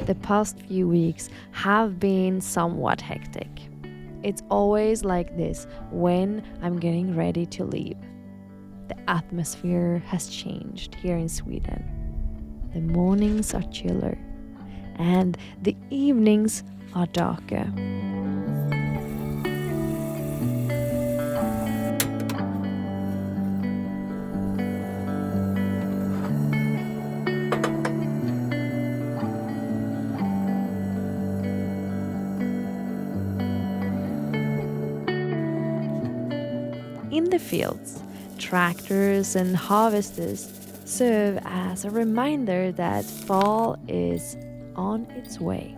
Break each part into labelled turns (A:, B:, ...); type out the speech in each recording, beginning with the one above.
A: The past few weeks have been somewhat hectic. It's always like this when I'm getting ready to leave. The atmosphere has changed here in Sweden. The mornings are chiller and the evenings are darker. In the fields, tractors and harvesters serve as a reminder that fall is on its way.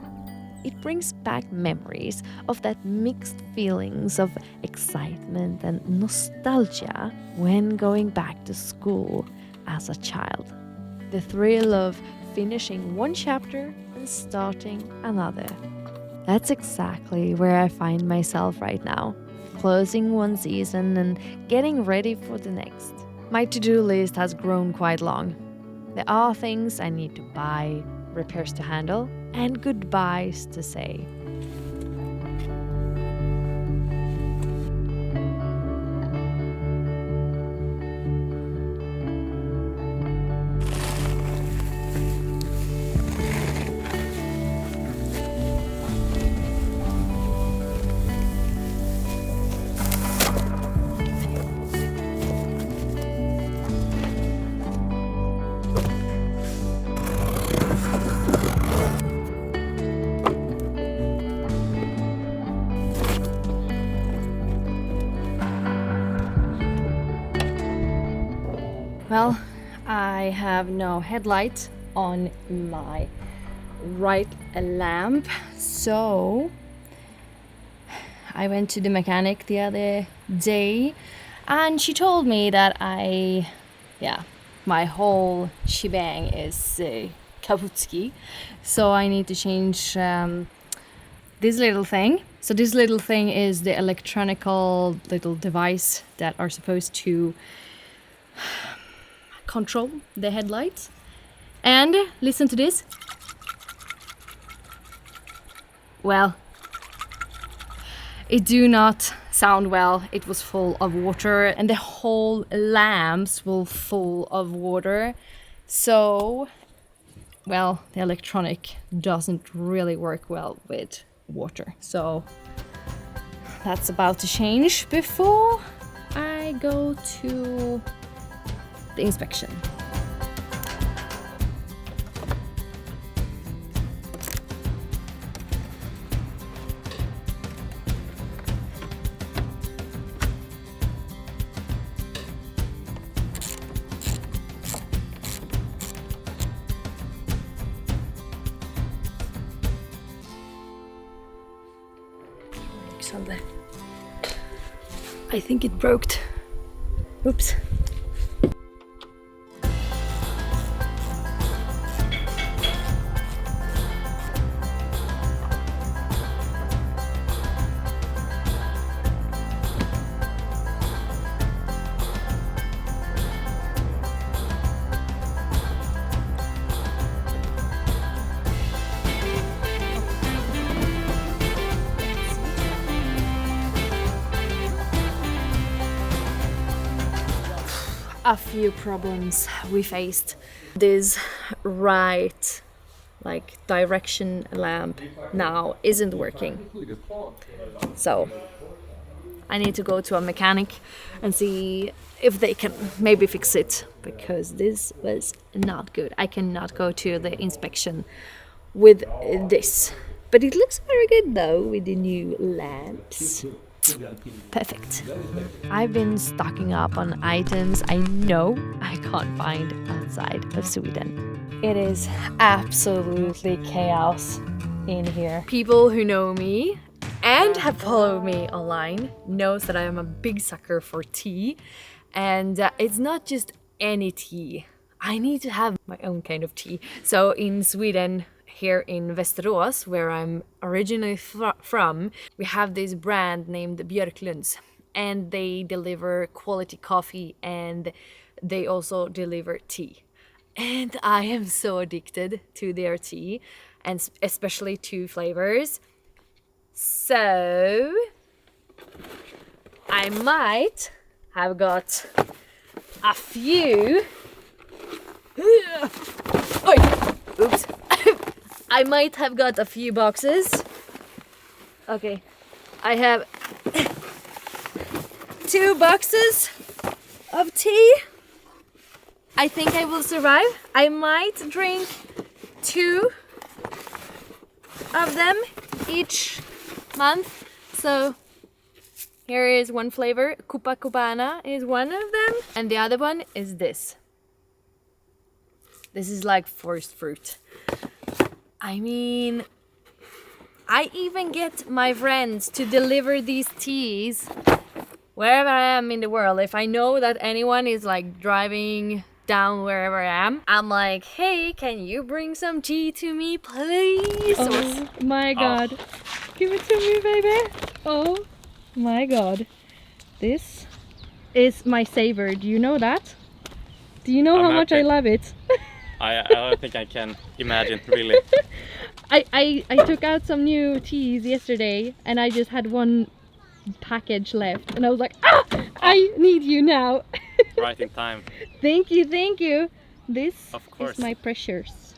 A: It brings back memories of that mixed feelings of excitement and nostalgia when going back to school as a child. The thrill of finishing one chapter and starting another. That's exactly where I find myself right now. Closing one season and getting ready for the next. My to-do list has grown quite long. There are things I need to buy, repairs to handle, and goodbyes to say.
B: Well, I have no headlight on my right lamp, so I went to the mechanic the other day and she told me that my whole shebang is kaputski, so I need to change this little thing. So this little thing is the electronical little device that are supposed to control the headlights. And listen to this. Well, it do not sound well. It was full of water and the whole lamps were full of water. So, well, the electronic doesn't really work well with water. So that's about to change before I go to the inspection. I think it broke. Oops. A few problems we faced. This right direction lamp now isn't working. So I need to go to a mechanic and see if they can maybe fix it, because this was not good. I cannot go to the inspection with this. But it looks very good though with the new lamps. Perfect.
A: I've been stocking up on items I know I can't find outside of Sweden.
B: It is absolutely chaos in here. People who know me and have followed me online knows that I am a big sucker for tea, and it's not just any tea. I need to have my own kind of tea. So in Sweden, here in Västerås, where I'm originally from, we have this brand named Björklunds, and they deliver quality coffee and they also deliver tea. And I am so addicted to their tea. and especially 2 flavors. So I might have got a few. Oops. I might have got a few boxes. Okay, I have 2 boxes of tea. I think I will survive. I might drink 2 of them each month. So here is one flavor. Cupa Cubana is one of them. And the other one is this. This is like forced fruit. I mean, I even get my friends to deliver these teas wherever I am in the world. If I know that anyone is like driving down wherever I am, I'm like, hey, can you bring some tea to me, please?
C: Oh my god. Give it to me, baby. Oh my god. This is my saver. Do you know that? Do you know how much I love it?
D: I don't think I can imagine, really.
C: I took out some new teas yesterday and I just had one package left and I was like, I need you now.
D: Right in time.
C: Thank you, thank you. This
D: Of course.
C: is my precious.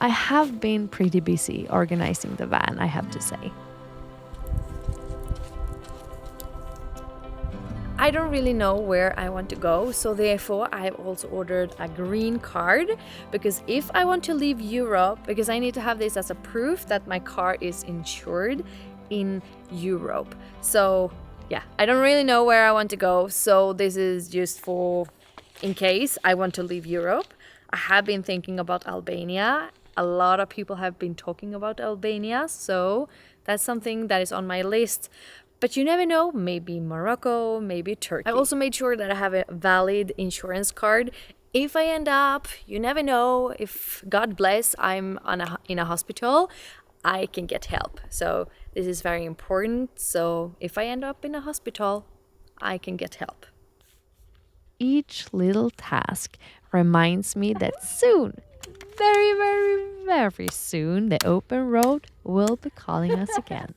A: I have been pretty busy organizing the van, I have to say.
B: I don't really know where I want to go, so therefore I have also ordered a green card, because if I want to leave Europe, because I need to have this as a proof that my car is insured in Europe. So yeah, I don't really know where I want to go, so this is just for in case I want to leave Europe. I have been thinking about Albania. A lot of people have been talking about Albania, so that's something that is on my list. But you never know, maybe Morocco, maybe Turkey. I also made sure that I have a valid insurance card. If I end up, you never know, if God bless, I'm in a hospital, I can get help. So this is very important. So if I end up in a hospital, I can get help.
A: Each little task reminds me that soon, very, very, very soon, the open road will be calling us again.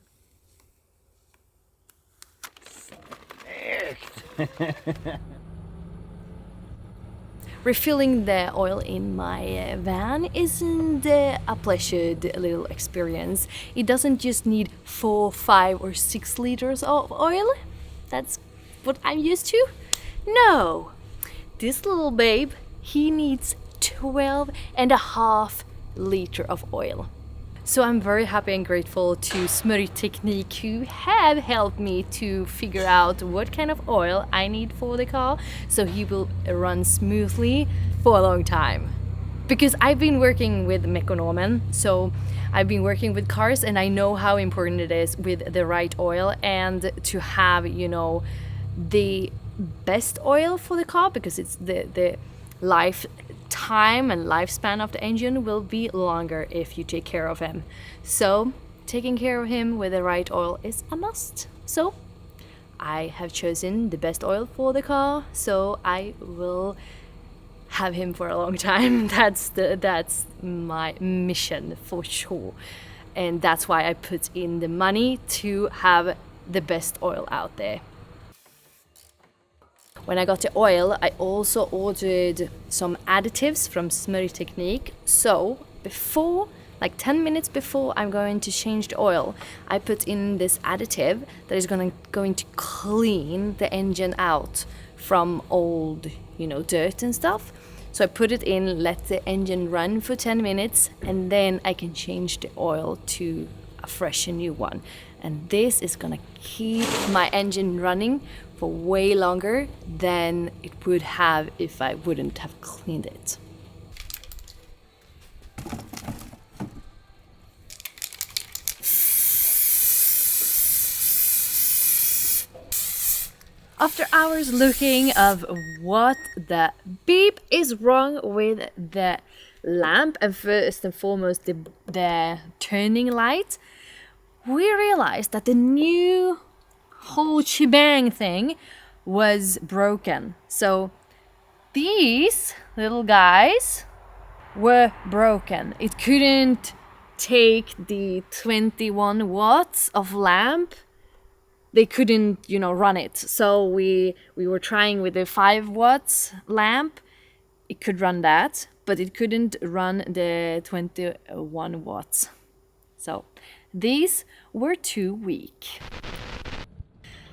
B: Refilling the oil in my van isn't a pleasured little experience. It doesn't just need 4, 5 or 6 liters of oil. That's what I'm used to. No, this little babe, he needs 12.5 liters of oil. So I'm very happy and grateful to Smörjteknik, who have helped me to figure out what kind of oil I need for the car, so he will run smoothly for a long time. Because I've been working with Mekonomen, so I've been working with cars, and I know how important it is with the right oil and to have, you know, the best oil for the car, because it's the lifetime and lifespan of the engine will be longer if you take care of him. So taking care of him with the right oil is a must. So I have chosen the best oil for the car, so I will have him for a long time. That's my mission for sure, and that's why I put in the money to have the best oil out there. When I got the oil, I also ordered some additives from Smörjteknik. So before, like 10 minutes before I'm going to change the oil, I put in this additive that is going to clean the engine out from old, you know, dirt and stuff. So I put it in, let the engine run for 10 minutes, and then I can change the oil to a fresh and new one. And this is gonna keep my engine running for way longer than it would have if I wouldn't have cleaned it. After hours looking of what the beep is wrong with the lamp, and first and foremost the turning light, we realized that the new whole shebang thing was broken. So these little guys were broken. It couldn't take the 21 watts of lamp. They couldn't, run it. So we were trying with the 5 watts lamp. It could run that, but it couldn't run the 21 watts. So these were too weak.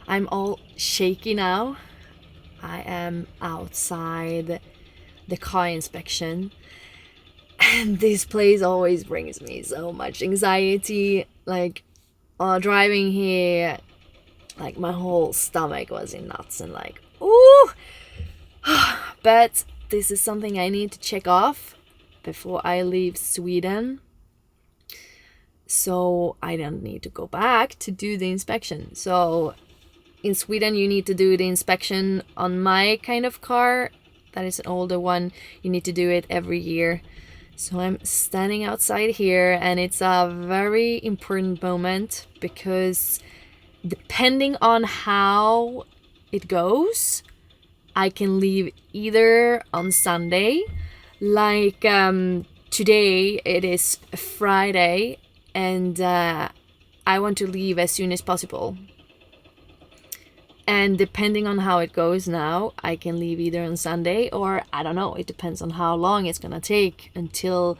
B: I'm all shaky now. I am outside the car inspection. And this place always brings me so much anxiety. Like, while driving here, like my whole stomach was in knots and like, ooh! But this is something I need to check off before I leave Sweden. So I don't need to go back to do the inspection. So in Sweden, you need to do the inspection on my kind of car. That is an older one. You need to do it every year. So I'm standing outside here, and it's a very important moment because depending on how it goes, I can leave either on Sunday, like today it is Friday, and I want to leave as soon as possible. And depending on how it goes now, I can leave either on Sunday or I don't know. It depends on how long it's gonna take until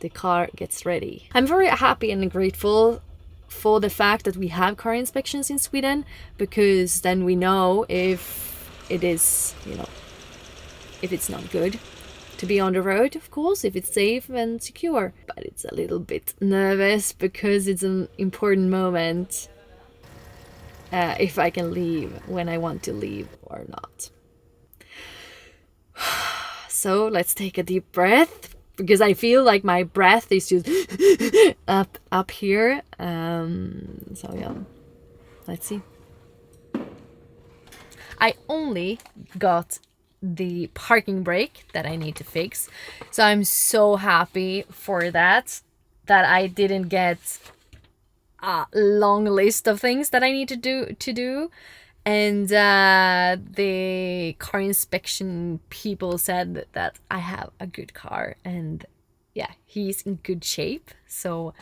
B: the car gets ready. I'm very happy and grateful for the fact that we have car inspections in Sweden, because then we know if it is, if it's not good to be on the road, of course, if it's safe and secure. But it's a little bit nervous because it's an important moment. If I can leave when I want to leave or not. So let's take a deep breath, because I feel like my breath is just up here. So yeah, let's see. I only got the parking brake that I need to fix, so I'm so happy for that I didn't get a long list of things that I need to do. And the car inspection people said that I have a good car, and yeah, he's in good shape, so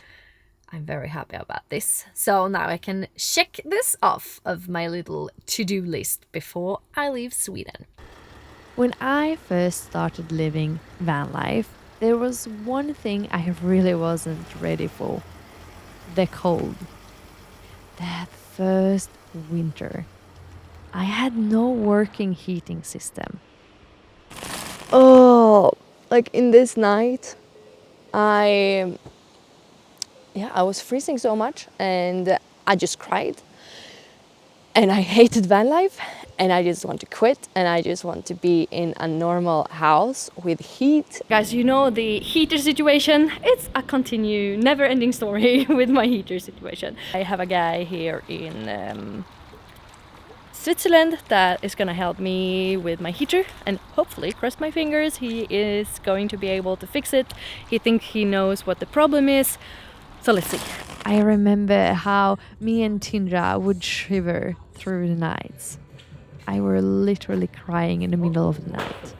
B: I'm very happy about this. So now I can check this off of my little to-do list before I leave Sweden.
A: When I first started living van life, there was one thing I really wasn't ready for. The cold. That first winter, I had no working heating system. Oh, like in this night, I was freezing so much, and I just cried. And I hated van life, and I just want to quit, and I just want to be in a normal house with heat.
C: Guys, the heater situation, it's a never-ending story with my heater situation. I have a guy here in Switzerland that is gonna help me with my heater, and hopefully, cross my fingers, he is going to be able to fix it. He thinks he knows what the problem is, so let's see.
A: I remember how me and Tindra would shiver through the nights. I were literally crying in the middle of the night.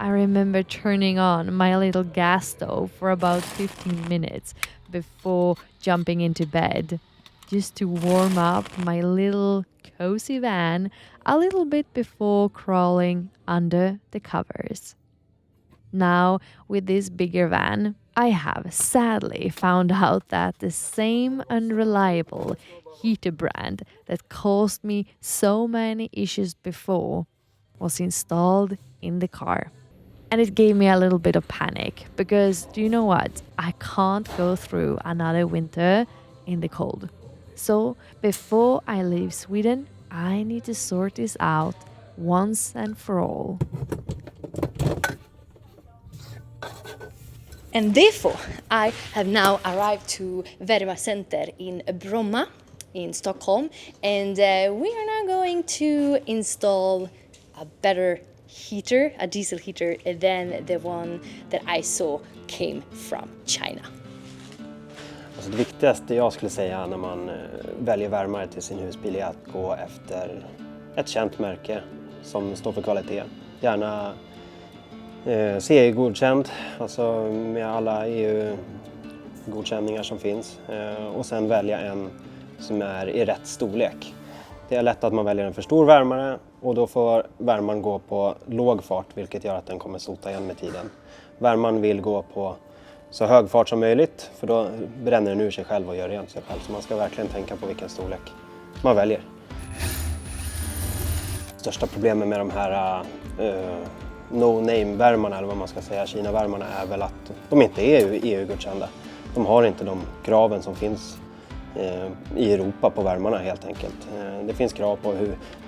A: I remember turning on my little gas stove for about 15 minutes before jumping into bed, just to warm up my little cozy van a little bit before crawling under the covers. Now, with this bigger van, I have sadly found out that the same unreliable heater brand that caused me so many issues before was installed in the car. And it gave me a little bit of panic, because do you know what? I can't go through another winter in the cold. So before I leave Sweden, I need to sort this out once and for all.
E: And therefore, I have now arrived to Verva Center in Bromma in Stockholm, and we are now going to install a better heater, a diesel heater, than the one that I saw came from China.
F: Alltså det viktigaste jag skulle säga när man väljer värmare till sin husbil är att gå efter ett känt märke som står för kvalitet. Gärna CE-godkänd, alltså med alla EU-godkänningar som finns. Och sen välja en som är i rätt storlek. Det är lätt att man väljer en för stor värmare och då får värmaren gå på låg fart, vilket gör att den kommer sota igen med tiden. Värmaren vill gå på så hög fart som möjligt, för då bränner den ur sig själv och gör rent sig själv. Så man ska verkligen tänka på vilken storlek man väljer. Största problemet med de här no-name-värmarna, eller vad man ska säga, Kina-värmarna, är väl att de inte är EU-godkända. De har inte de kraven som finns i Europa på värmarna helt enkelt. Det finns krav på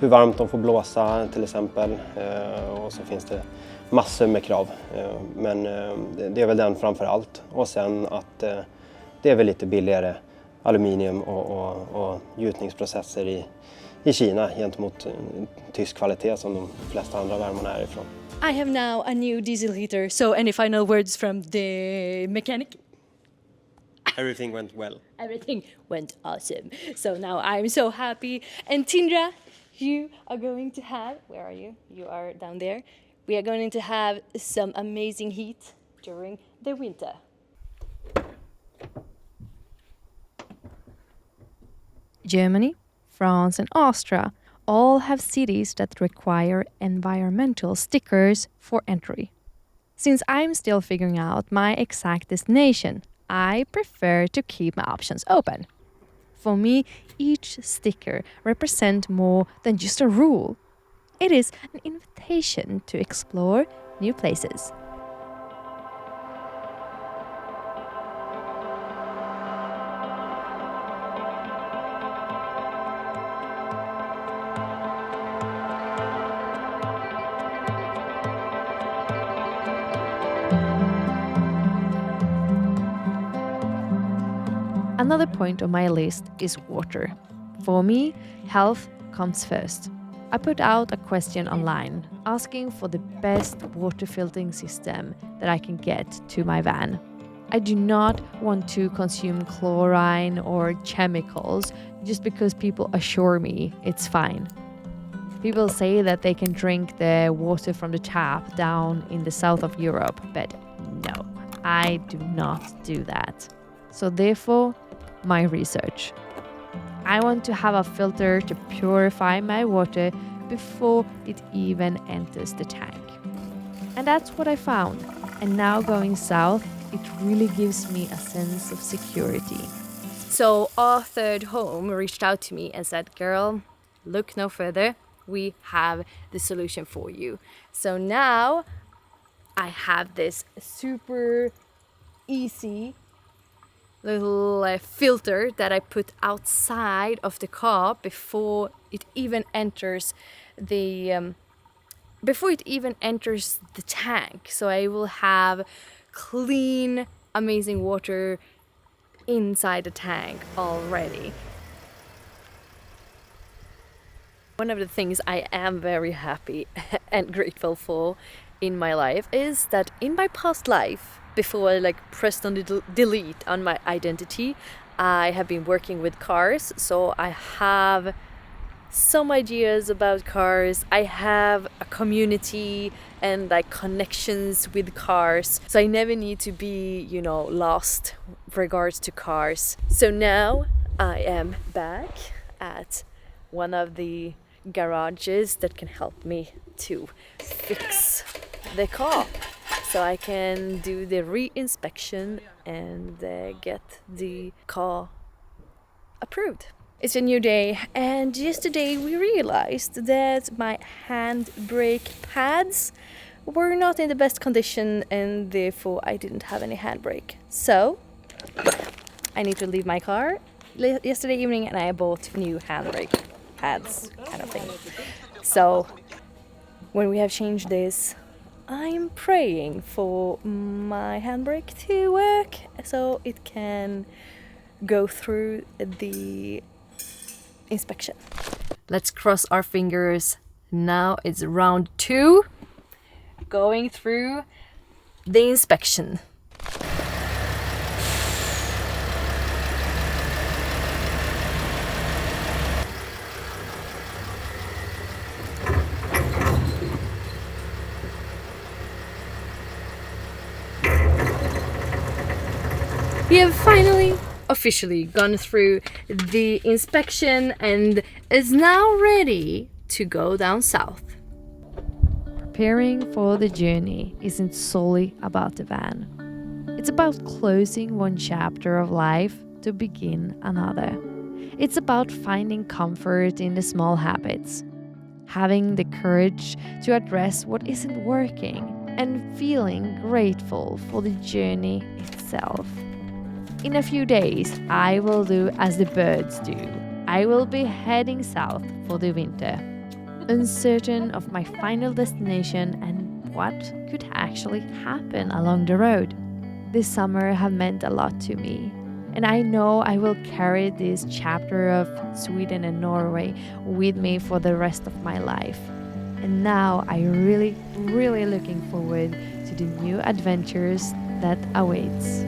F: hur varmt de får blåsa till exempel, och så finns det massor med krav. Men det är väl den framför allt. Och sen att det är väl lite billigare aluminium och gjutningsprocesser i Kina gentemot tysk kvalitet som de flesta andra värmarna är ifrån.
E: I have now a new diesel heater, so any final words from the mechanic?
F: Everything went well.
E: Everything went awesome. So now I'm so happy. And Tindra, you are going to have, where are you? You are down there. We are going to have some amazing heat during the winter.
A: Germany, France, and Austria all have cities that require environmental stickers for entry. Since I'm still figuring out my exact destination, I prefer to keep my options open. For me, each sticker represents more than just a rule. It is an invitation to explore new places. Another point on my list is water. For me, health comes first. I put out a question online asking for the best water filtering system that I can get to my van. I do not want to consume chlorine or chemicals just because people assure me it's fine. People say that they can drink the water from the tap down in the south of Europe, but no, I do not do that. So therefore, my research. I want to have a filter to purify my water before it even enters the tank. And that's what I found. And now going south, it really gives me a sense of security.
B: So our third home reached out to me and said, girl, look no further. We have the solution for you. So now I have this super easy little filter that I put outside of the car before it even enters the tank. So I will have clean, amazing water inside the tank already. One of the things I am very happy and grateful for in my life is that in my past life, before I pressed on the delete on my identity, I have been working with cars, so I have some ideas about cars. I have a community and connections with cars, so I never need to be, lost regards to cars. So now I am back at one of the garages that can help me to fix the car, so I can do the re-inspection and get the car approved. It's a new day, and yesterday we realized that my handbrake pads were not in the best condition, and therefore I didn't have any handbrake. So I need to leave my car yesterday evening, and I bought new handbrake pads kind of thing. So when we have changed this, I'm praying for my handbrake to work so it can go through the inspection. Let's cross our fingers. Now it's round 2, going through the inspection. We have finally officially gone through the inspection and is now ready to go down south.
A: Preparing for the journey isn't solely about the van. It's about closing one chapter of life to begin another. It's about finding comfort in the small habits, having the courage to address what isn't working, and feeling grateful for the journey itself. In a few days, I will do as the birds do. I will be heading south for the winter, uncertain of my final destination and what could actually happen along the road. This summer have meant a lot to me, and I know I will carry this chapter of Sweden and Norway with me for the rest of my life. And now I really looking forward to the new adventures that awaits.